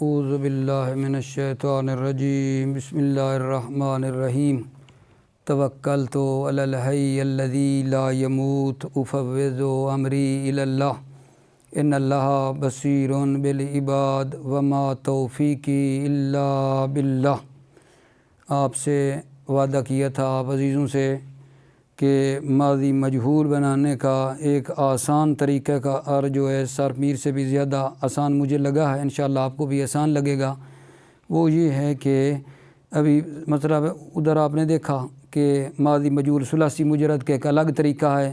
اعوذ باللہ من الشیطان الرجیم بسم اللہ الرحمن الرحیم توکلت علی الحی الذی لا یموت افوض امری الی اللہ ان اللہ بصیر بالعباد وما توفیقی الا باللہ۔ آپ سے وعدہ کیا تھا آپ عزیزوں سے کہ ماضی مجہول بنانے کا ایک آسان طریقہ کا اور جو ہے سر میر سے بھی زیادہ آسان مجھے لگا ہے، انشاءاللہ آپ کو بھی آسان لگے گا۔ وہ یہ ہے کہ ابھی مطلب ادھر آپ نے دیکھا کہ ماضی مجہول ثلاثی مجرد کا ایک الگ طریقہ ہے،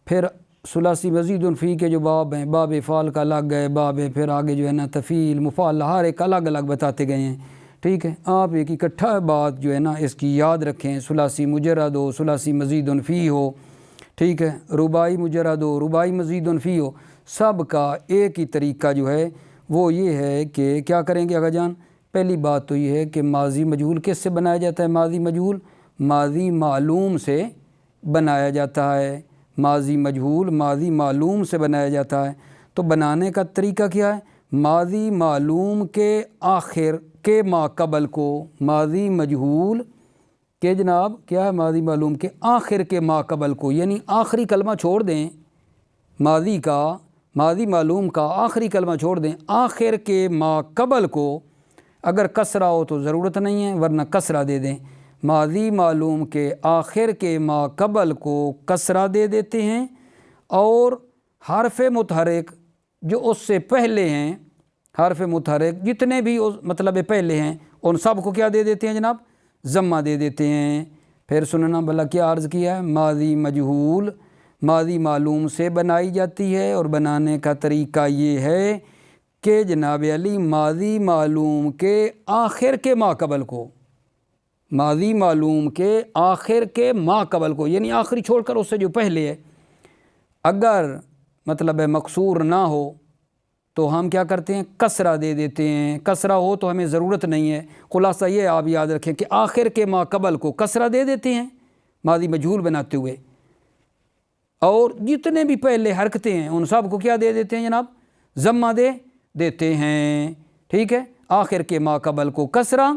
پھر ثلاثی مزید فی کے جو باب ہیں، باب فعل کا الگ ہے باب ہے، پھر آگے جو ہے نا تفعیل مفعل ہر ایک الگ الگ بتاتے گئے ہیں، ٹھیک ہے۔ آپ ایک اکٹھا بات جو ہے نا اس کی یاد رکھیں، ثلاثی مجرد ہو، ثلاثی مزید فی ہو، ٹھیک ہے، رباعی مجرد ہو، رباعی مزید فی ہو، سب کا ایک ہی طریقہ جو ہے وہ یہ ہے کہ کیا کریں گے آقا جان؟ پہلی بات تو یہ ہے کہ ماضی مجہول کس سے بنایا جاتا ہے؟ ماضی مجہول ماضی معلوم سے بنایا جاتا ہے، ماضی مجہول ماضی معلوم سے بنایا جاتا ہے۔ تو بنانے کا طریقہ کیا ہے؟ ماضی معلوم کے آخر کے ما قبل کو، ماضی مجہول کہ جناب کیا ہے؟ ماضی معلوم کے آخر کے ما قبل کو، یعنی آخری کلمہ چھوڑ دیں، ماضی معلوم کا آخری کلمہ چھوڑ دیں، آخر کے ما قبل کو اگر کسرہ ہو تو ضرورت نہیں ہے ورنہ کسرہ دے دیں۔ ماضی معلوم کے آخر کے ما قبل کو کسرہ دے دیتے ہیں، اور حرف متحرک جو اس سے پہلے ہیں، حرف متحرک جتنے بھی مطلب پہلے ہیں ان سب کو کیا دے دیتے ہیں جناب؟ ضمہ دے دیتے ہیں۔ پھر سننا بھلا کیا عرض کیا ہے؟ ماضی مجہول ماضی معلوم سے بنائی جاتی ہے، اور بنانے کا طریقہ یہ ہے کہ جناب علی ماضی معلوم کے آخر کے ما قبل کو، ماضی معلوم کے آخر کے ما قبل کو، یعنی آخری چھوڑ کر اس سے جو پہلے ہے، اگر مطلب مقصور نہ ہو تو ہم کیا کرتے ہیں؟ کسرہ دے دیتے ہیں۔ کسرہ ہو تو ہمیں ضرورت نہیں ہے۔ خلاصہ یہ آپ یاد رکھیں کہ آخر کے ما قبل کو کسرہ دے دیتے ہیں ماضی مجہول بناتے ہوئے، اور جتنے بھی پہلے حرکتیں ہیں ان سب کو کیا دے دیتے ہیں جناب؟ ضمہ دے دیتے ہیں، ٹھیک ہے۔ آخر کے ما قبل کو کسرہ،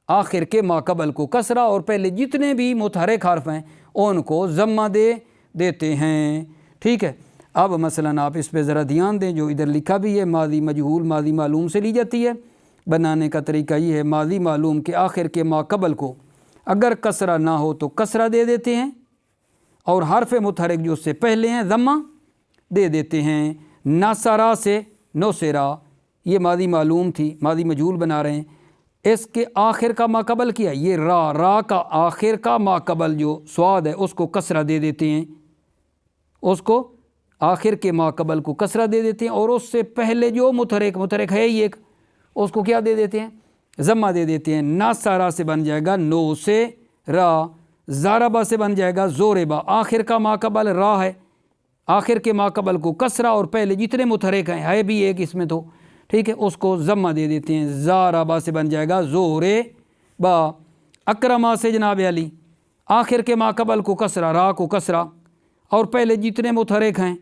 آخر کے ما قبل کو کسرہ، اور پہلے جتنے بھی متحرک حرف ہیں ان کو ضمہ دے دیتے ہیں، ٹھیک ہے۔ اب مثلا آپ اس پہ ذرا دھیان دیں، جو ادھر لکھا بھی ہے ماضی مجہول ماضی معلوم سے لی جاتی ہے۔ بنانے کا طریقہ یہ ہے ماضی معلوم کے آخر کے ما قبل کو اگر کسرہ نہ ہو تو کسرہ دے دیتے ہیں، اور حرف متحرک جو اس سے پہلے ہیں ضمہ دے دیتے ہیں۔ نصرہ سے نصرہ، یہ ماضی معلوم تھی، ماضی مجہول بنا رہے ہیں، اس کے آخر کا ما قبل کیا؟ یہ را کا آخر کا ما قبل جو سواد ہے اس کو کسرہ دے دیتے ہیں، اس کو آخر کے ما قبل کو کسرہ دے دیتے ہیں، اور اس سے پہلے جو متحرک ہے ہی ایک، اس کو کیا دے دیتے ہیں؟ ضمہ دے دیتے ہیں۔ نصرہ سے بن جائے گا نو سے را، ضربہ سے بن جائے گا زوربا، آخر کا ما قبل را ہے، آخر کے ما قبل کو کسرہ، اور پہلے جتنے متحرک ہیں ہے بھی ایک اس میں تو، ٹھیک ہے، اس کو ضمہ دے دیتے ہیں۔ ضربہ سے بن جائے گا زوربا۔ اکرمہ سے جناب علی آخر کے ما قبل کو کسرہ، را کو کسرہ، اور پہلے جتنے متحرک ہیں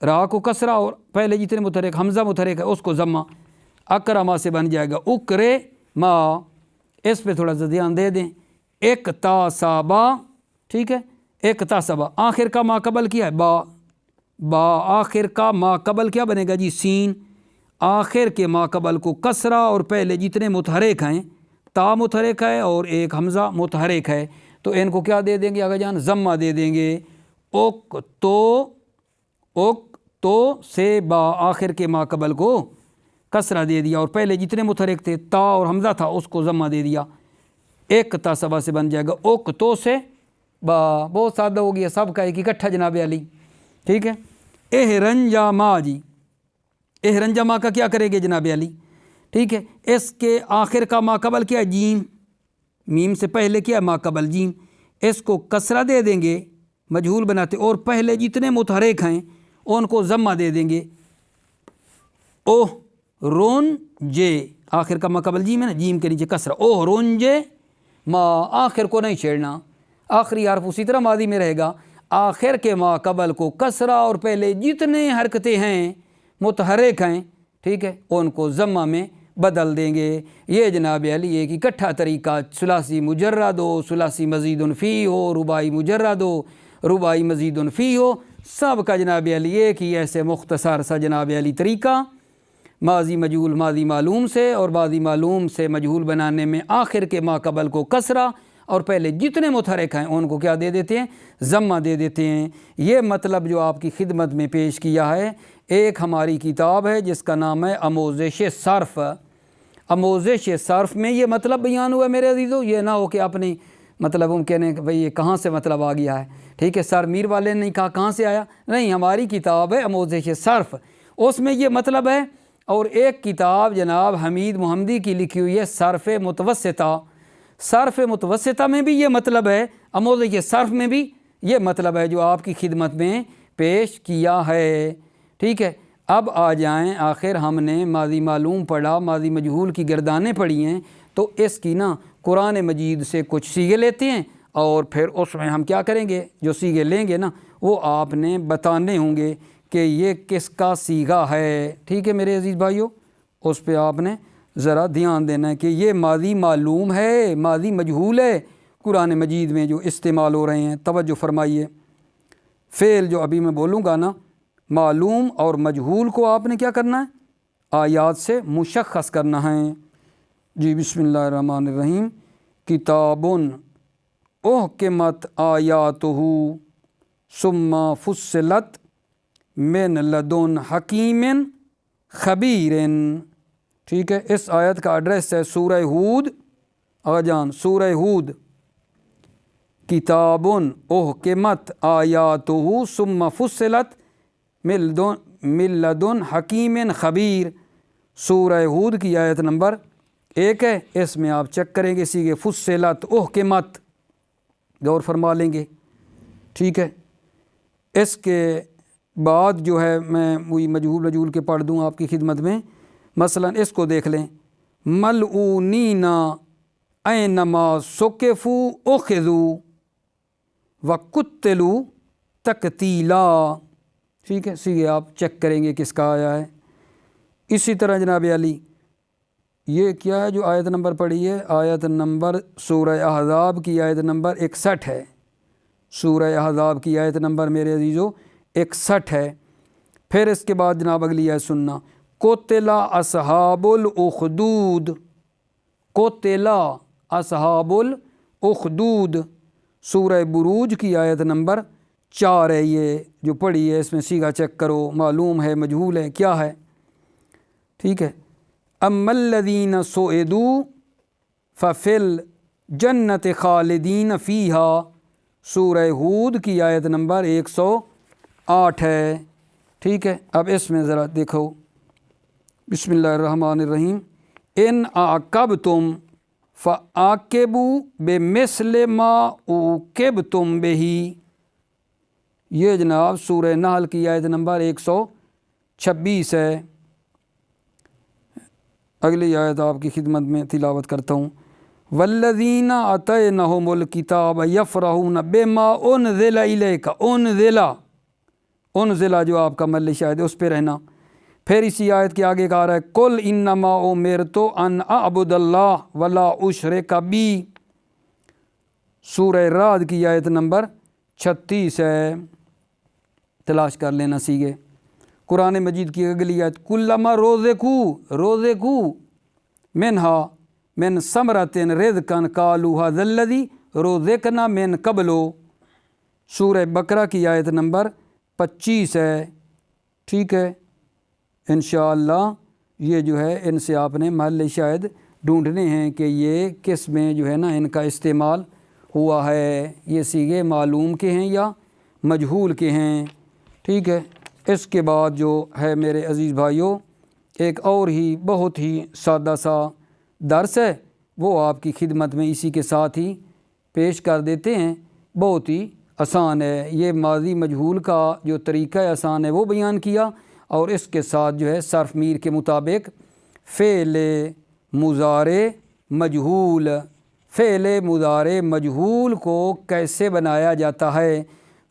را کو کسرہ، اور پہلے جتنے متحرک حمزہ متحرک ہے اس کو ضمہ۔ اکرمہ سے بن جائے گا اکرما، اس پہ تھوڑا سا دھیان دے دیں۔ اکتسبہ، ٹھیک ہے، اکتسبہ آخر کا ما قبل کیا ہے؟ با آخر کا ما قبل کیا بنے گا جی؟ سین، آخر کے ما قبل کو کسرہ، اور پہلے جتنے متحرک ہیں تا متحرک ہے اور ایک حمزہ متحرک ہے، تو ان کو کیا دے دیں گے آگے جان؟ ضمہ دے دیں گے۔ تو سے با آخر کے ما قبل کو کسرہ دے دیا، اور پہلے جتنے متحرک تھے تا اور حمزہ تھا اس کو ضمہ دے دیا۔ ایک تاسبہ سے بن جائے گا تو سے با، بہت سادہ ہو گیا، سب کا ایک اکٹھا جناب علی، ٹھیک ہے۔ احرنجما، جی احرنجما کا کیا کریں گے جناب علی؟ ٹھیک ہے، اس کے آخر کا ما قبل کیا ہے؟ جیم، میم سے پہلے کیا ما قبل جیم، اس کو کسرہ دے دیں گے مجہول بناتے، اور پہلے جتنے متحرک ہیں ان کو ضمہ دے دیں گے۔ اوہ رون جے، آخر کا ما قبل جیم ہے نا، جیم کے نیچے کسرہ، اوہ رون جے ما، آخر کو نہیں چھیڑنا، آخری حرف اسی طرح ماضی میں رہے گا، آخر کے ما قبل کو کسرہ، اور پہلے جتنے حرکتیں ہیں متحرک ہیں، ٹھیک ہے، ان کو ضمہ میں بدل دیں گے۔ یہ جناب علی ایک اکٹھا طریقہ، ثلاثی مجرد ہو، ثلاثی مزید فی ہو، رباعی مجرد ہو، رباعی مزید فی ہو، سب کا جناب علی ایک ہی ایسے مختصر سا جناب علی طریقہ، ماضی مجہول ماضی معلوم سے اور ماضی معلوم سے مجہول بنانے میں آخر کے ما قبل کو کسرہ اور پہلے جتنے متحرک ہیں ان کو کیا دے دیتے ہیں؟ ضمہ دے دیتے ہیں۔ یہ مطلب جو آپ کی خدمت میں پیش کیا ہے، ایک ہماری کتاب ہے جس کا نام ہے آموزش صرف۔ آموزش صرف میں یہ مطلب بیان ہوا میرے عزیزو، یہ نہ ہو کہ اپنی مطلب ہم کہنے کہ بھئی یہ کہاں سے مطلب آ گیا ہے، ٹھیک ہے، سر میر والے نے کہا کہاں سے آیا، نہیں، ہماری کتاب ہے آموزش صرف، اس میں یہ مطلب ہے۔ اور ایک کتاب جناب حمید محمدی کی لکھی ہوئی ہے صرف متوسطہ، صرف متوسطہ میں بھی یہ مطلب ہے، آموزش صرف میں بھی یہ مطلب ہے جو آپ کی خدمت میں پیش کیا ہے، ٹھیک ہے۔ اب آ جائیں، آخر ہم نے ماضی معلوم پڑھا، ماضی مجہول کی گردانیں پڑھی ہیں، تو اس کی نا قرآن مجید سے کچھ سیغے لیتے ہیں اور پھر اس میں ہم کیا کریں گے، جو سیغے لیں گے نا وہ آپ نے بتانے ہوں گے کہ یہ کس کا سیغہ ہے، ٹھیک ہے میرے عزیز بھائیو، اس پہ آپ نے ذرا دھیان دینا ہے کہ یہ ماضی معلوم ہے، ماضی مجہول ہے، قرآن مجید میں جو استعمال ہو رہے ہیں، توجہ فرمائیے۔ فعل جو ابھی میں بولوں گا نا، معلوم اور مجہول کو آپ نے کیا کرنا ہے؟ آیات سے مشخص کرنا ہے۔ جی بسم اللہ الرحمن الرحیم۔ کتاب احکمت آیاتہ ثم فصلت من لدن حکیم خبیر، ٹھیک ہے۔ اس آیت کا ایڈریس ہے سورہ ہود، آجان سورہ ہود۔ کتاب احکمت آیاتہ ثم فصلت من لدن حکیم خبیر، سورہ ہود کی آیت نمبر 1 ہے۔ اس میں آپ چیک کریں گے سیغے فصلت احکمت، غور فرما لیں گے، ٹھیک ہے۔ اس کے بعد جو ہے میں وہی مجہول کے پڑھ دوں آپ کی خدمت میں، مثلا اس کو دیکھ لیں، ملعونین اینما ثقفوا اخذوا وقتلوا تقتیلا، ٹھیک ہے، سیغے آپ چیک کریں گے کس کا آیا ہے۔ اسی طرح جناب علی یہ کیا ہے جو آیت نمبر پڑھی ہے، آیت نمبر سورہ احزاب کی آیت نمبر 61 ہے، سورہ احزاب کی آیت نمبر میرے عزیزو 61 ہے۔ پھر اس کے بعد جناب اگلی آیت سننا، قتل اصحاب الاخدود، قتل اصحاب الاخدود، سورہ بروج کی آیت نمبر 4 ہے، یہ جو پڑھی ہے اس میں سیغہ چیک کرو، معلوم ہے مجہول ہے کیا ہے، ٹھیک ہے۔ اما الذین سعدوا ففی الجنۃ خالدین فیہا، سورہ ہود کی آیت نمبر 108 ہے، ٹھیک ہے۔ اب اس میں ذرا دیکھو، بسم اللہ الرحمن الرحیم۔ ان عاقبتم فعاقبوا بمثل ما عوقبتم بہ، یہ جناب سورہ نحل کی آیت نمبر 126 ہے۔ اگلی آیت آپ کی خدمت میں تلاوت کرتا ہوں، والذین آتینہم الکتاب یفرحون بما انزل الیک، انزل جو آپ کا محل شاہد ہے اس پہ رہنا۔ پھر اسی آیت کے آگے کہا رہا ہے، قل انما امرت ان اعبد اللہ ولا اشرک بی، سورہ رعد کی آیت نمبر 36 ہے، تلاش کر لینا سیگے۔ قرآن مجید کی اگلی آیت، کلما روزقو منہا من ثمرۃ رزقا قالوا ھذا الذی رزقنا من قبل، سورہ بقرہ کی آیت نمبر 25 ہے، ٹھیک ہے۔ انشاءاللہ یہ جو ہے ان سے آپ نے محل شاہد ڈھونڈنے ہیں کہ یہ کس میں جو ہے نا ان کا استعمال ہوا ہے، یہ سیغے معلوم کے ہیں یا مجہول کے ہیں، ٹھیک ہے۔ اس کے بعد جو ہے میرے عزیز بھائیوں، ایک اور ہی بہت ہی سادہ سا درس ہے، وہ آپ کی خدمت میں اسی کے ساتھ ہی پیش کر دیتے ہیں، بہت ہی آسان ہے۔ یہ ماضی مجہول کا جو طریقہ آسان ہے وہ بیان کیا، اور اس کے ساتھ جو ہے صرف میر کے مطابق فعل مضارع مجہول، فعل مضارع مجہول کو کیسے بنایا جاتا ہے،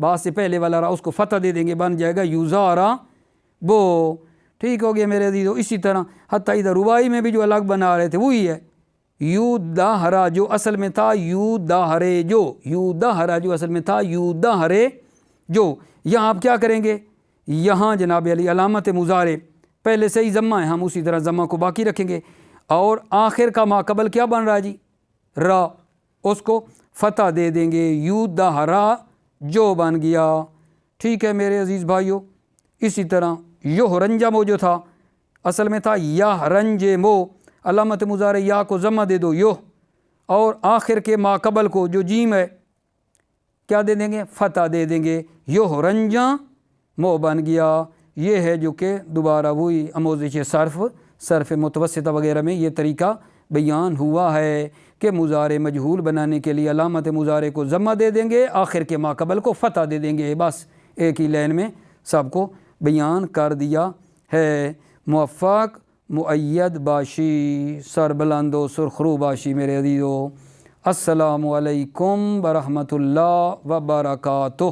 بعد سے پہلے والا را اس کو فتح دے دیں گے، بن جائے گا یوزارا بو۔ ٹھیک ہو گیا میرے عزیزو۔ اسی طرح حتیٰ ادھر ربائی میں بھی جو الگ بنا رہے تھے وہی ہے، یو دہرا جو اصل میں تھا یو دہرے جو، یو دہرا جو اصل میں تھا یو دہرے جو۔ یہاں آپ کیا کریں گے، یہاں جناب علی علامت مضارع پہلے سے ہی ضمہ ہے، ہم اسی طرح ضمہ کو باقی رکھیں گے، اور آخر کا ما قبل کیا بن رہا ہے جی، را، اس کو فتح دے دیں گے، یو دہرا جو بن گیا۔ ٹھیک ہے میرے عزیز بھائیو۔ اسی طرح یوہ رنجمو جو تھا اصل میں تھا یا رنج مو، علامت مضارع یا کو ضمہ دے دو یوہ، اور آخر کے ما قبل کو جو جیم ہے کیا دے دیں گے، فتح دے دیں گے، یوہ رنجا مو بن گیا۔ یہ ہے جو کہ دوبارہ وہی آموزش صرف متوسطہ وغیرہ میں یہ طریقہ بیان ہوا ہے کہ مضارع مجہول بنانے کے لیے علامت مضارع کو ضمہ دے دیں گے، آخر کے ما قبل کو فتح دے دیں گے، بس ایک ہی لائن میں سب کو بیان کر دیا ہے۔ موفق مؤید باشی، سر بلند و سرخرو باشی میرے عزیزو۔ السلام علیکم ورحمۃ اللہ وبرکاتہ۔